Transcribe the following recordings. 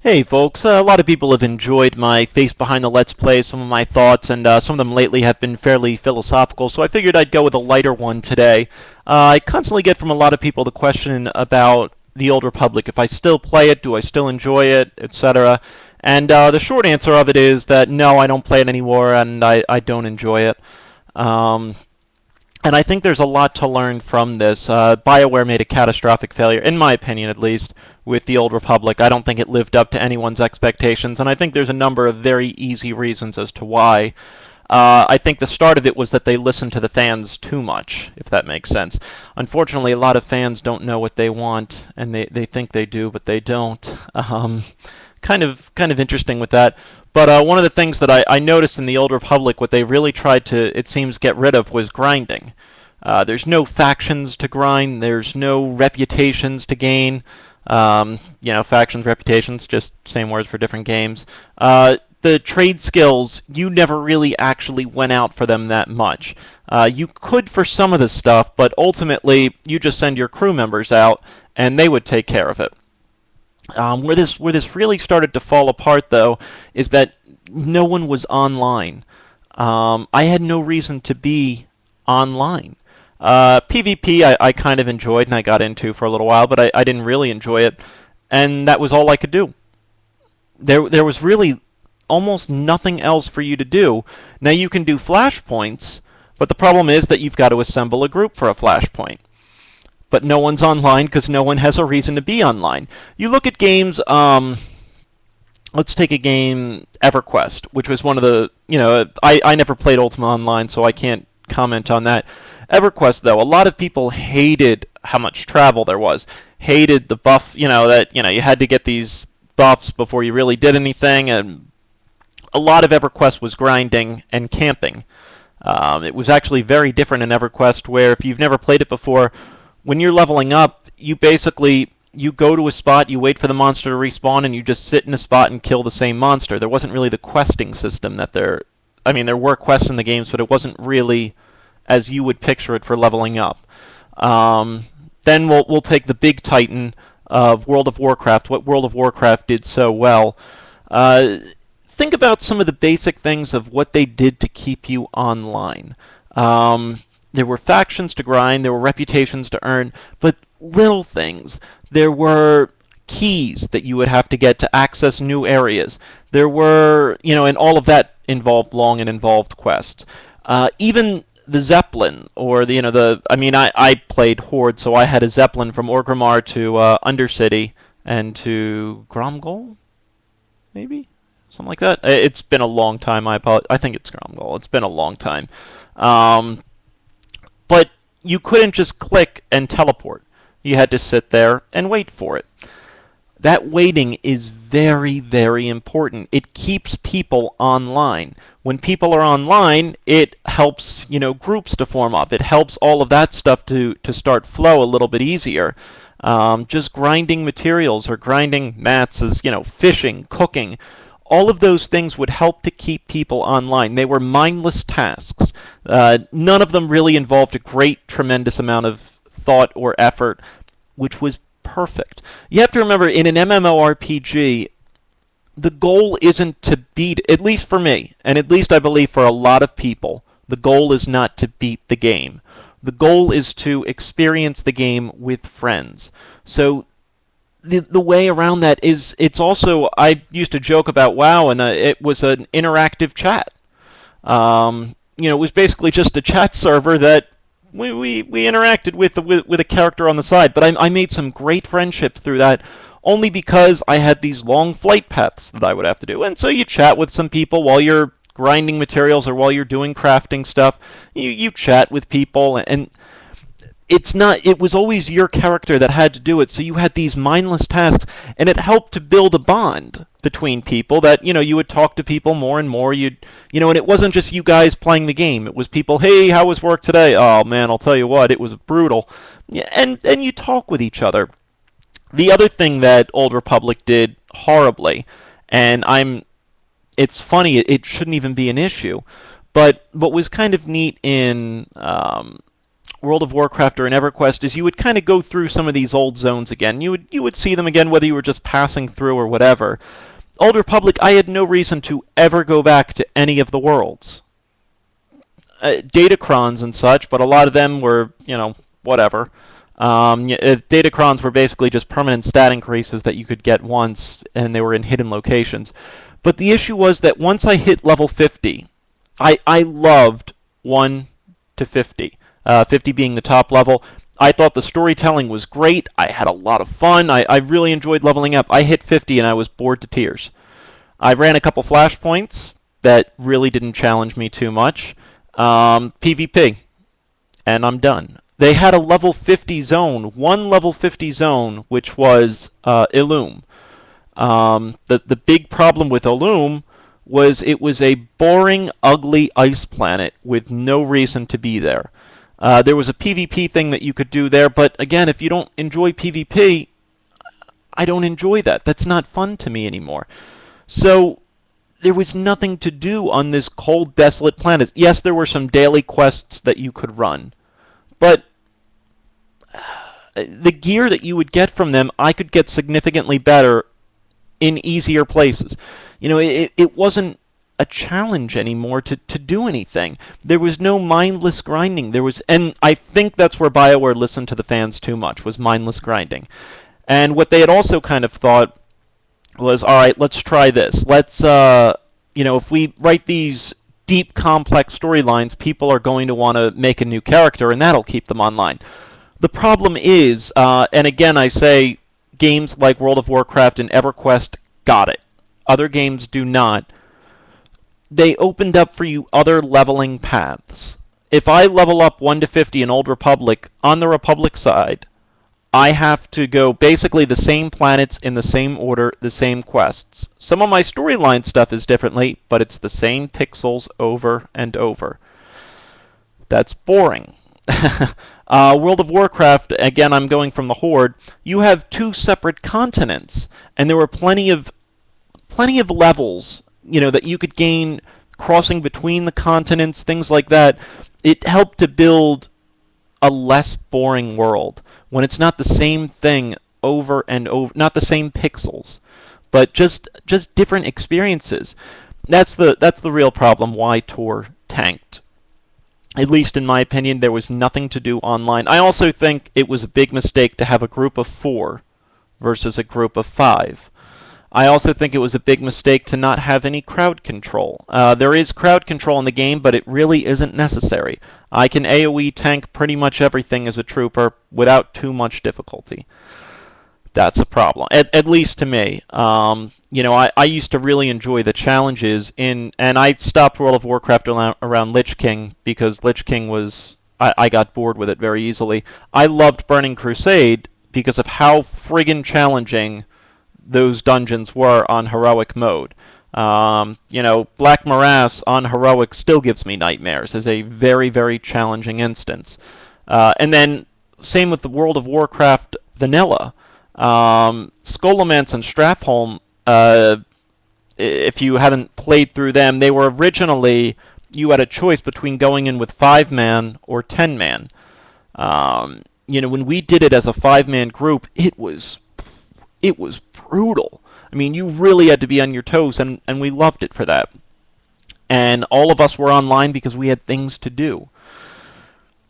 Hey folks, a lot of people have enjoyed my face behind the Let's Play, some of my thoughts, and some of them lately have been fairly philosophical, so I figured I'd go with a lighter one today. I constantly get from a lot of people the question about the Old Republic, if I still play it, do I still enjoy it, etc. And the short answer of it is that no, I don't play it anymore, and I don't enjoy it. Um, and I think there's a lot to learn from this. BioWare made a catastrophic failure, in my opinion at least, with the Old Republic. I don't think it lived up to anyone's expectations, and I think there's a number of very easy reasons as to why. I think the start of it was that they listened to the fans too much, if that makes sense. Unfortunately, a lot of fans don't know what they want, and they think they do, but they don't. Kind of interesting with that. But one of the things that I noticed in the Old Republic, what they really tried to, it seems, get rid of was grinding. There's no factions to grind. There's no reputations to gain. Factions, reputations, just same words for different games. The trade skills, you never really actually went out for them that much. You could for some of the stuff, but ultimately you just send your crew members out, and they would take care of it. Where this really started to fall apart, though, is that no one was online. I had no reason to be online. PvP I kind of enjoyed and I got into for a little while, but I didn't really enjoy it, and that was all I could do. There was really almost nothing else for you to do. Now you can do flashpoints, but the problem is that you've got to assemble a group for a flashpoint. But no one's online because no one has a reason to be online. You look at games, let's take a game, EverQuest, which was one of the, I never played Ultima Online, so I can't comment on that. EverQuest, though, a lot of people hated how much travel there was. Hated the buff, that, you had to get these buffs before you really did anything, and a lot of EverQuest was grinding and camping. It was actually very different in EverQuest, where if you've never played it before, when you're leveling up, you go to a spot, you wait for the monster to respawn, and you just sit in a spot and kill the same monster. There wasn't really the questing system that there were quests in the games, but it wasn't really as you would picture it for leveling up. Then we'll take the big titan of World of Warcraft, what World of Warcraft did so well. Think about some of the basic things of what they did to keep you online. There were factions to grind, there were reputations to earn, but little things. There were keys that you would have to get to access new areas. There were, and all of that involved long and involved quests. Even the Zeppelin, or I played Horde, so I had a Zeppelin from Orgrimmar to Undercity and to Gromgol, maybe? Something like that. It's been a long time, I apologize. I think it's Gromgol. It's been a long time. But you couldn't just click and teleport. You had to sit there and wait for it. That waiting is very, very important. It keeps people online. When people are online, it helps, groups to form up. It helps all of that stuff to start flow a little bit easier. Just grinding materials or grinding mats is, fishing, cooking. All of those things would help to keep people online. They were mindless tasks. None of them really involved a great, tremendous amount of thought or effort, which was perfect. You have to remember, in an MMORPG, the goal isn't to beat, at least for me, and at least I believe for a lot of people, the goal is not to beat the game. The goal is to experience the game with friends. So the way around that is, it's also, I used to joke about WoW, and it was an interactive chat. It was basically just a chat server that we interacted with a character on the side. But I made some great friendships through that, only because I had these long flight paths that I would have to do. And so you chat with some people while you're grinding materials or while you're doing crafting stuff. You chat with people, and it was always your character that had to do it, so you had these mindless tasks, and it helped to build a bond between people that, you would talk to people more and more, and it wasn't just you guys playing the game, it was people, hey, how was work today? Oh man, I'll tell you what, it was brutal. Yeah, and you talk with each other. The other thing that Old Republic did horribly, and it's funny, it shouldn't even be an issue, but what was kind of neat in World of Warcraft or in EverQuest is you would kind of go through some of these old zones again. You would see them again whether you were just passing through or whatever. Old Republic, I had no reason to ever go back to any of the worlds. Datacrons and such, but a lot of them were, whatever. Datacrons were basically just permanent stat increases that you could get once, and they were in hidden locations. But the issue was that once I hit level 50, I loved 1 to 50. 50 being the top level. I thought the storytelling was great. I had a lot of fun. I really enjoyed leveling up. I hit 50 and I was bored to tears. I ran a couple flashpoints that really didn't challenge me too much. PvP, and I'm done. They had a level 50 zone, one level 50 zone, which was Illume. The big problem with Illume was it was a boring, ugly ice planet with no reason to be there. There was a PvP thing that you could do there, but again, if you don't enjoy PvP, I don't enjoy that. That's not fun to me anymore. So there was nothing to do on this cold, desolate planet. Yes, there were some daily quests that you could run, but the gear that you would get from them, I could get significantly better in easier places. It wasn't a challenge anymore to do anything. There was no mindless grinding. And I think that's where BioWare listened to the fans too much, was mindless grinding. And what they had also kind of thought was, all right, let's try this. Let's, if we write these deep, complex storylines, people are going to want to make a new character, and that'll keep them online. The problem is, and again I say, games like World of Warcraft and EverQuest got it. Other games do not. They opened up for you other leveling paths. If I level up 1 to 50 in Old Republic, on the Republic side, I have to go basically the same planets in the same order, the same quests. Some of my storyline stuff is differently, but it's the same pixels over and over. That's boring. World of Warcraft, again, I'm going from the Horde. You have 2 separate continents, and there were plenty of levels, that you could gain crossing between the continents, things like that. It helped to build a less boring world when it's not the same thing over and over, not the same pixels, but just different experiences. That's the real problem why TOR tanked. At least in my opinion, there was nothing to do online. I also think it was a big mistake to have a group of 4 versus a group of 5. I also think it was a big mistake to not have any crowd control. There is crowd control in the game, but it really isn't necessary. I can AoE tank pretty much everything as a trooper without too much difficulty. That's a problem, at least to me. I used to really enjoy the challenges and I stopped World of Warcraft around Lich King because Lich King I got bored with it very easily. I loved Burning Crusade because of how friggin' challenging those dungeons were on heroic mode. Black Morass on heroic still gives me nightmares as a very, very challenging instance. And then same with the World of Warcraft vanilla. Scholomance and Strathholm, if you hadn't played through them, they were originally, you had a choice between going in with 5-man or 10-man. When we did it as a 5-man group, it was brutal. I mean, you really had to be on your toes, and we loved it for that. And all of us were online because we had things to do.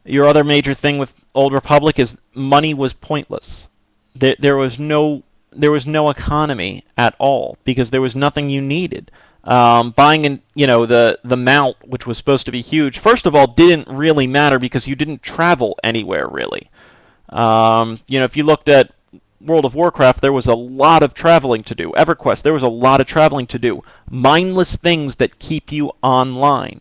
Your other major thing with Old Republic is money was pointless. There was no economy at all because there was nothing you needed. Buying the mount, which was supposed to be huge, first of all, didn't really matter because you didn't travel anywhere really. If you looked at World of Warcraft, there was a lot of traveling to do. EverQuest, there was a lot of traveling to do. Mindless things that keep you online.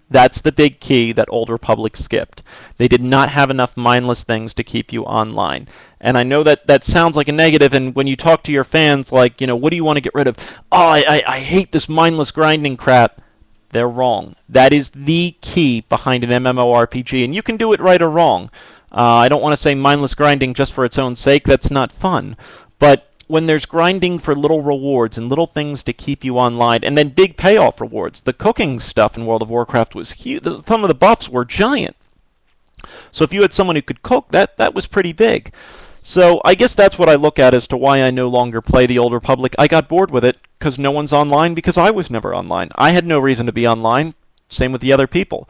That's the big key that Old Republic skipped. They did not have enough mindless things to keep you online. And I know that sounds like a negative, and when you talk to your fans, like, what do you want to get rid of? Oh, I hate this mindless grinding crap. They're wrong. That is the key behind an MMORPG, and you can do it right or wrong. I don't want to say mindless grinding just for its own sake. That's not fun. But when there's grinding for little rewards and little things to keep you online, and then big payoff rewards, the cooking stuff in World of Warcraft was huge. Some of the buffs were giant. So if you had someone who could cook, that was pretty big. So I guess that's what I look at as to why I no longer play the Old Republic. I got bored with it because no one's online because I was never online. I had no reason to be online. Same with the other people.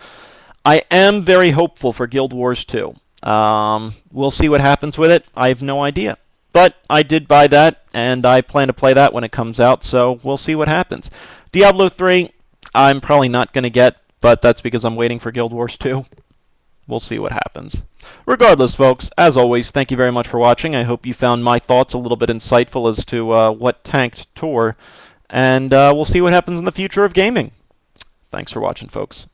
I am very hopeful for Guild Wars 2. We'll see what happens with it. I have no idea. But I did buy that, and I plan to play that when it comes out, so we'll see what happens. Diablo 3, I'm probably not going to get, but that's because I'm waiting for Guild Wars 2. We'll see what happens. Regardless, folks, as always, thank you very much for watching. I hope you found my thoughts a little bit insightful as to what tanked TOR, and we'll see what happens in the future of gaming. Thanks for watching, folks.